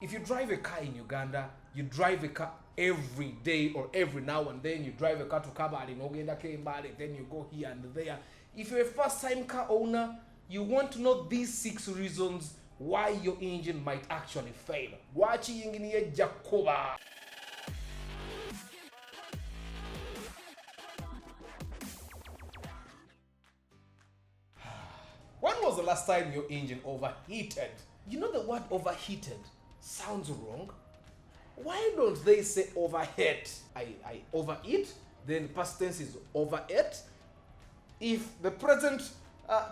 If you drive a car in Uganda, you drive a car every day or every now and then. You drive a car to Kabale, then you go here and there. If you're a first-time car owner, you want to know these 6 reasons why your engine might actually fail. Wachi yingine Jacoba. When was the last time your engine overheated? You know the word overheated sounds wrong. Why don't they say overheat? I overeat, then past tense is overate. If the present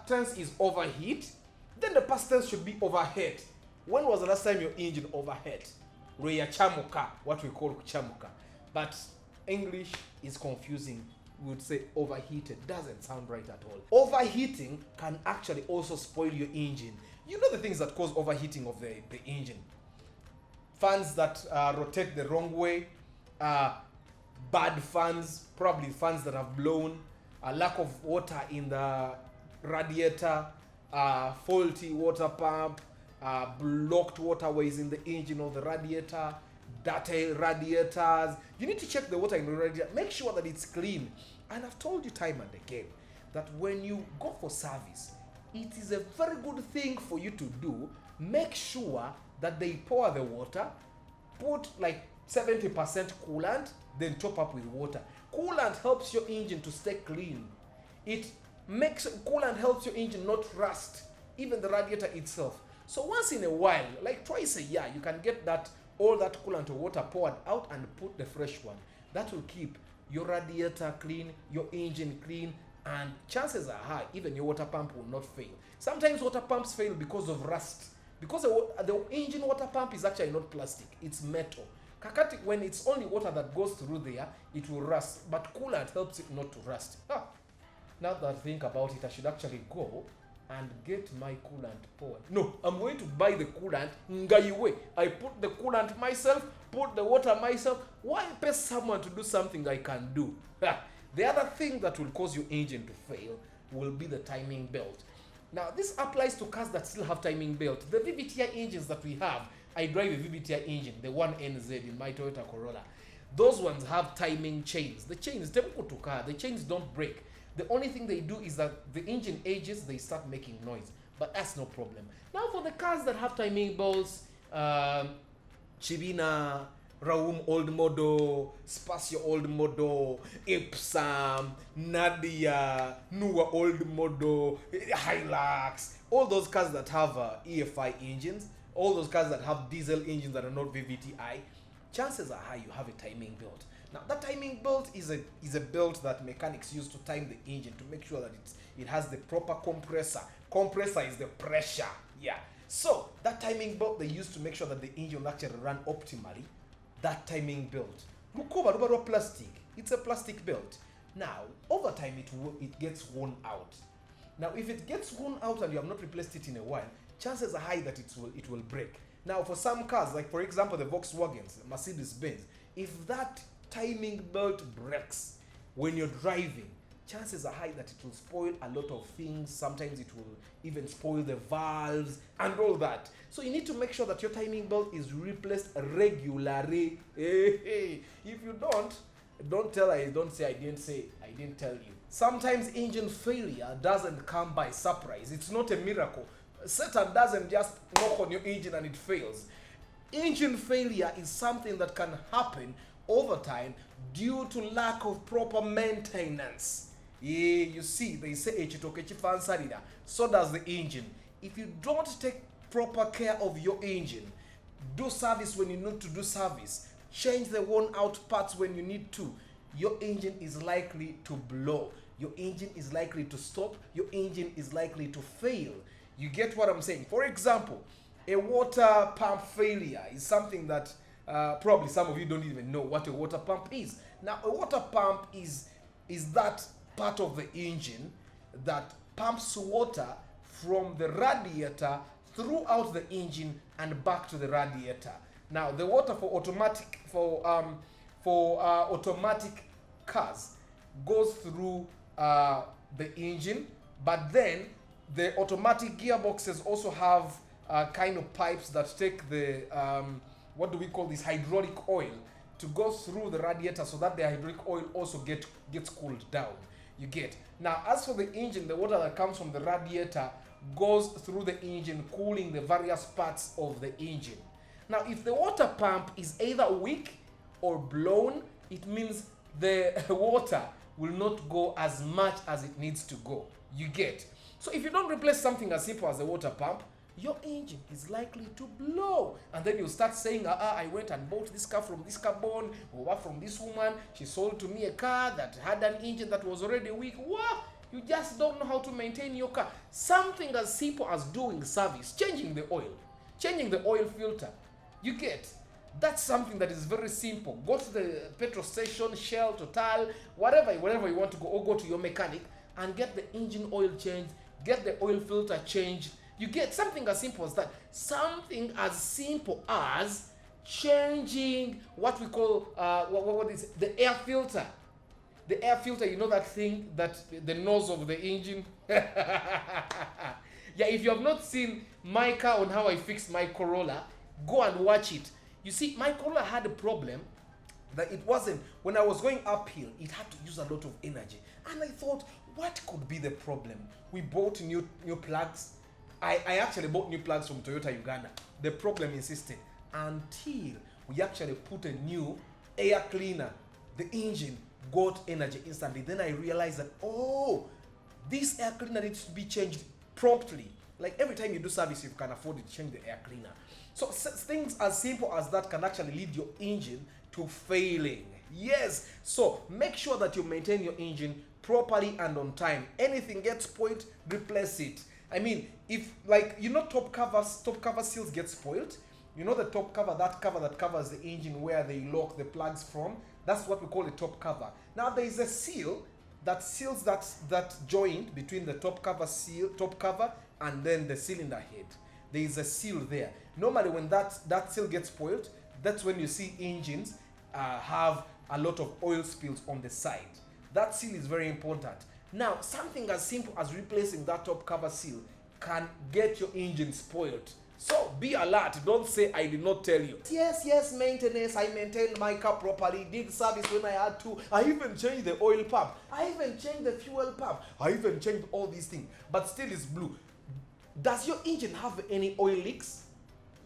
tense is overheat, then the past tense should be overheat. When was the last time your engine overheat? Reya chamuka, what we call chamuka. But English is confusing. We would say overheated. Doesn't sound right at all. Overheating can actually also spoil your engine. You know the things that cause overheating of the engine. Fans that rotate the wrong way, bad fans, probably fans that have blown, a lack of water in the radiator, faulty water pump, blocked waterways in the engine of the radiator, dirty radiators. You need to check the water in the radiator. Make sure that it's clean. And I've told you time and again that when you go for service, it is a very good thing for you to do. Make sure that they pour the water, put like 70% coolant, then top up with water. Coolant helps your engine to stay clean. Coolant helps your engine not rust, even the radiator itself. So once in a while, like twice a year, you can get all that coolant or water poured out and put the fresh one. That will keep your radiator clean, your engine clean, and chances are high, even your water pump will not fail. Sometimes water pumps fail because of rust. Because the engine water pump is actually not plastic, it's metal. Kakati, when it's only water that goes through there, it will rust, but coolant helps it not to rust. Now that I think about it, I should actually go and get my coolant poured. No, I'm going to buy the coolant. Ngaiwe. I put the coolant myself, put the water myself. Why pay someone to do something I can do? The other thing that will cause your engine to fail will be the timing belt. Now, this applies to cars that still have timing belt. The VVTi engines that we have, I drive a VVTi engine, the 1NZ in my Toyota Corolla. Those ones have timing chains. The chains don't break. The only thing they do is that the engine ages, they start making noise. But that's no problem. Now for the cars that have timing belts, Chivina, Raum old model, Spacio old model, Ipsam, Nadia, Nua old model, Hilux, all those cars that have EFI engines, all those cars that have diesel engines that are not VVTi, chances are high you have a timing belt. Now that timing belt is a belt that mechanics use to time the engine to make sure that it has the proper compressor. Compressor is the pressure. Yeah. So that timing belt they use to make sure that the engine will actually run optimally. That timing belt. Plastic. It's a plastic belt. Now, over time it gets worn out. Now, if it gets worn out and you have not replaced it in a while, chances are high that it will break. Now, for some cars, like for example the Volkswagens, the Mercedes-Benz, if that timing belt breaks when you're driving, chances are high that it will spoil a lot of things. Sometimes it will even spoil the valves and all that. So you need to make sure that your timing belt is replaced regularly. If you don't tell I didn't tell you. Sometimes engine failure doesn't come by surprise. It's not a miracle. Satan doesn't just knock on your engine and it fails. Engine failure is something that can happen over time due to lack of proper maintenance. Yeah, you see, they say so does the engine. If you don't take proper care of your engine, do service when you need to do service, change the worn out parts when you need to, your engine is likely to blow. Your engine is likely to stop. Your engine is likely to fail. You get what I'm saying? For example, a water pump failure is something that probably some of you don't even know what a water pump is. Now, a water pump is that part of the engine that pumps water from the radiator throughout the engine and back to the radiator. Now, the water for automatic cars goes through the engine, but then the automatic gearboxes also have kind of pipes that take the what do we call this, hydraulic oil, to go through the radiator so that the hydraulic oil also gets cooled down. You get. Now, as for the engine, the water that comes from the radiator goes through the engine, cooling the various parts of the engine. Now, if the water pump is either weak or blown, it means the water will not go as much as it needs to go. You get. So if you don't replace something as simple as the water pump, your engine is likely to blow. And then you start saying, I went and bought this car from this car bond, or from this woman. She sold to me a car that had an engine that was already weak. What? You just don't know how to maintain your car. Something as simple as doing service, changing the oil filter. You get. That's something that is very simple. Go to the petrol station, Shell, Total, wherever you want to go, or go to your mechanic and get the engine oil changed, get the oil filter changed. You get something as simple as that. Something as simple as changing what we call what is it? The air filter. The air filter, you know that thing, that the nose of the engine. Yeah, if you have not seen my car on how I fixed my Corolla, go and watch it. You see, my Corolla had a problem that it wasn't, when I was going uphill, it had to use a lot of energy. And I thought, what could be the problem? We bought new plugs. I actually bought new plugs from Toyota Uganda. The problem insisted until we actually put a new air cleaner. The engine got energy instantly. Then I realized that, this air cleaner needs to be changed promptly. Like every time you do service, you can afford to change the air cleaner. So things as simple as that can actually lead your engine to failing. Yes. So make sure that you maintain your engine properly and on time. Anything gets spoiled, replace it. I mean, if, like, you know, top cover seals get spoiled. You know the top cover, that covers the engine where they lock the plugs from. That's what we call the top cover. Now there is a seal that seals that joint between the top cover and then the cylinder head. There is a seal there. Normally when that seal gets spoiled, that's when you see engines have a lot of oil spills on the side. That seal is very important. Now, something as simple as replacing that top cover seal can get your engine spoiled. So be alert. Don't say I did not tell you. Yes, maintenance. I maintained my car properly, did service when I had to. I even changed the oil pump. I even changed the fuel pump. I even changed all these things. But still it's blue. Does your engine have any oil leaks?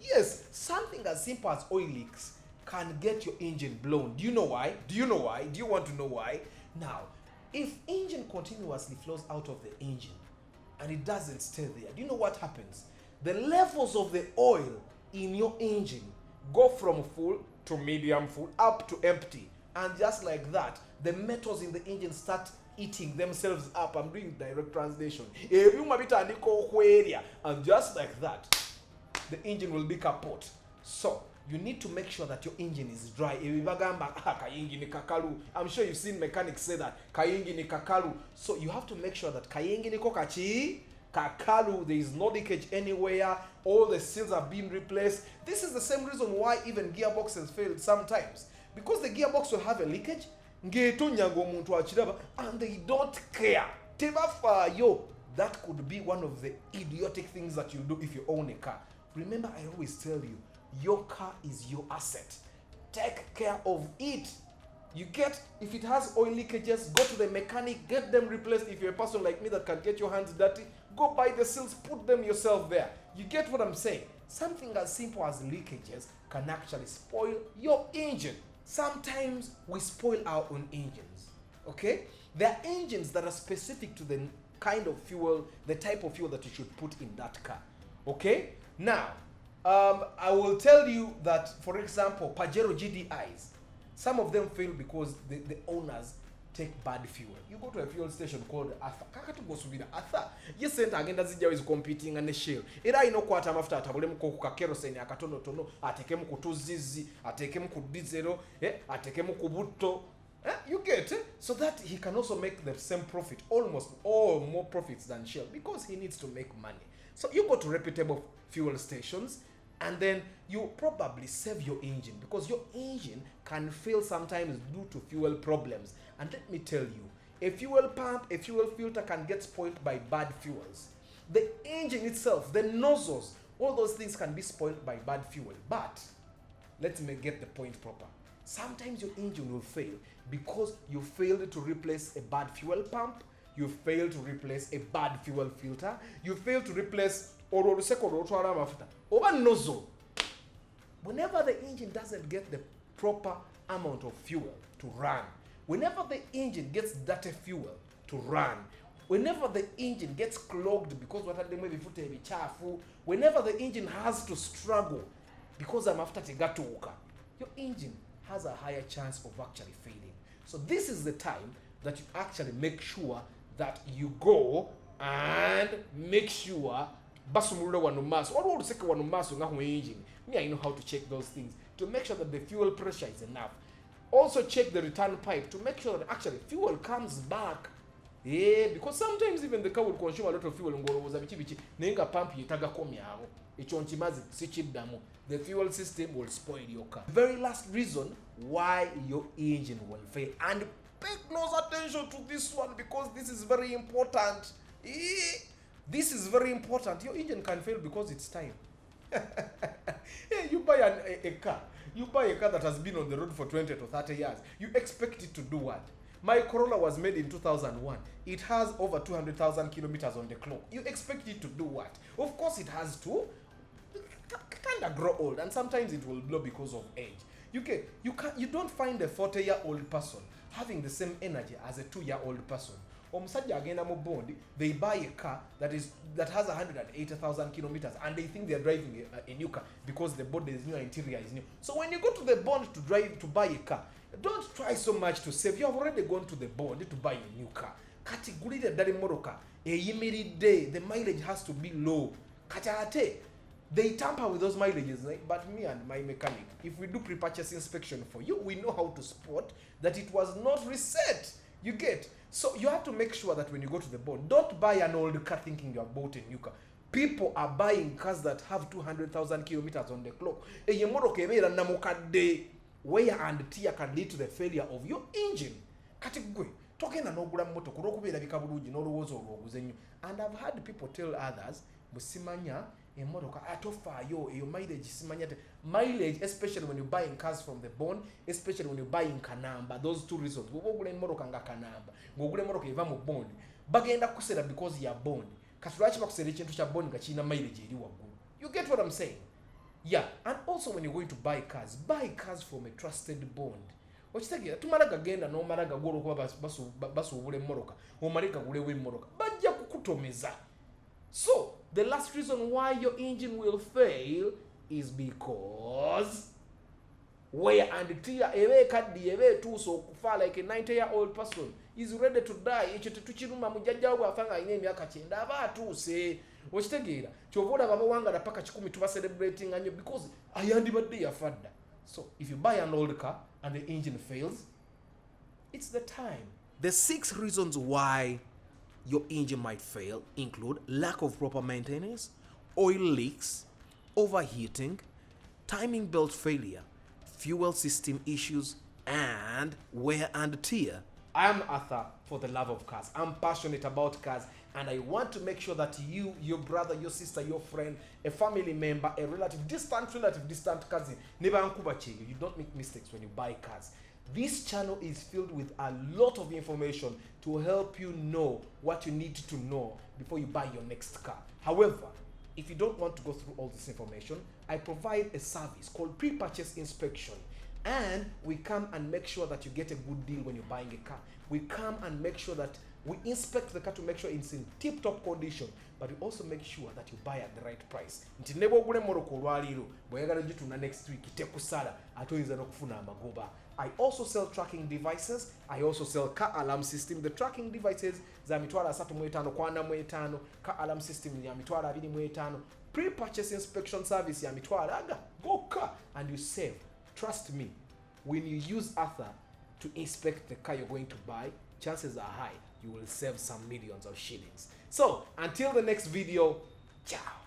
Yes, something as simple as oil leaks can get your engine blown. Do you know why? Do you want to know why? Now, if engine continuously flows out of the engine and it doesn't stay there, do you know what happens? The levels of the oil in your engine go from full to medium full up to empty. And just like that, the metals in the engine start eating themselves up. I'm doing direct translation. And just like that, the engine will be kaput. So you need to make sure that your engine is dry. I'm sure you've seen mechanics say that so you have to make sure that kakalu, there is no leakage anywhere, all the seals are being replaced. This is the same reason why even gearboxes fail sometimes, because the gearbox will have a leakage and they don't care. That could be one of the idiotic things that you do if you own a car. Remember, I always tell you, your car is your asset. Take care of it. You get, if it has oil leakages, go to the mechanic, get them replaced. If you're a person like me that can get your hands dirty, go buy the seals, put them yourself there. You get what I'm saying? Something as simple as leakages can actually spoil your engine. Sometimes we spoil our own engines, okay? There are engines that are specific to the kind of fuel, the type of fuel that you should put in that car, okay? Now, I will tell you that, for example, Pajero GDIs, some of them fail because the owners take bad fuel. You go to a fuel station called Atha. Kakatu go subira Atha. Yes, center agenda zijja is competing and Shell. Era ino kwata mafuta atabulemu ko ku kerosene akatono tono, atekemu ku tuzizi, atekemu ku diesel, atekemu ku butto. You get it? So that he can also make the same profit, almost or more profits than Shell, because he needs to make money. So you go to reputable fuel stations, and then you probably save your engine, because your engine can fail sometimes due to fuel problems. And let me tell you, a fuel pump, a fuel filter can get spoiled by bad fuels. The engine itself, the nozzles, All those things can be spoiled by bad fuel. But let me get the point proper. Sometimes your engine will fail because you failed to replace a bad fuel pump, you failed to replace a bad fuel filter, you failed to replace nozzle. Whenever the engine doesn't get the proper amount of fuel to run, whenever the engine gets dirty fuel to run, whenever the engine gets clogged because whenever the engine has to struggle because I'm after tegatuka, your engine has a higher chance of actually failing. So this is the time that you actually make sure that you go and make sure engine. Me, I know how to check those things to make sure that the fuel pressure is enough. Also check the return pipe to make sure that actually fuel comes back. Yeah, because sometimes even the car will consume a lot of fuel. The fuel system will spoil your car. The very last reason why your engine will fail. And pay close attention to this one because this is very important. This is very important. Your engine can fail because it's time. Hey, you buy a car. You buy a car that has been on the road for 20 to 30 years. You expect it to do what? My Corolla was made in 2001. It has over 200,000 kilometers on the clock. You expect it to do what? Of course it has to kind of grow old, and sometimes it will blow because of age. You don't find a 40-year-old person having the same energy as a 2-year-old person. They buy a car that has 180,000 kilometers and they think they're driving a new car because the body is new, interior is new. So when you go to the bond to buy a car, don't try so much to save. You have already gone to the bond to buy a new car. The mileage has to be low. They tamper with those mileages, but me and my mechanic, if we do pre-purchase inspection for you, we know how to spot that it was not reset. You get? So you have to make sure that when you go to the bond, don't buy an old car thinking you have bought a new car. People are buying cars that have 200,000 kilometers on the clock. Wear and tear can lead to the failure of your engine. And I've had people tell others, mileage, especially when you're buying cars from the bond, especially when you're buying kanamba, those two reasons. Bagenda kusera because you're bond. You get what I'm saying? Yeah, and also when you're going to buy cars from a trusted bond. Tumaraga genda no maraga golo kuba basu ubule moroka omarika gulewe moroka bajja kukutomeza. So the last reason why your engine will fail is because wear and tear ewe kadi ewe too so far like a 90-year-old person is ready to die. Ekyo tetukiruma mujjajja we afanga ine emyaka 9 aba atuse okitegeera kyovoda baba wanga da paka 10 tuba celebrating anyo because ayandibadde yafadda. So if you buy an old car and the engine fails, it's the time. The 6 reasons why your engine might fail include lack of proper maintenance, oil leaks, overheating, timing belt failure, fuel system issues, and wear and tear. I'm Arthur for the love of cars. I'm passionate about cars, and I want to make sure that you, your brother, your sister, your friend, a family member, a relative, distant cousin, you don't make mistakes when you buy cars. This channel is filled with a lot of information to help you know what you need to know before you buy your next car. However, if you don't want to go through all this information, I provide a service called pre-purchase inspection. And we come and make sure that you get a good deal when you're buying a car. We come and make sure that we inspect the car to make sure it's in tip-top condition, but we also make sure that you buy at the right price. Next week, I also sell tracking devices. I also sell car alarm system. The tracking devices za mitwala 3 kwana 5, car alarm system ya mitwala 2 pre-purchase inspection service ya mitwala aga go car and you save. Trust me, when you use Arthur to inspect the car you're going to buy, chances are high you will save some millions of shillings. So, until the next video, ciao.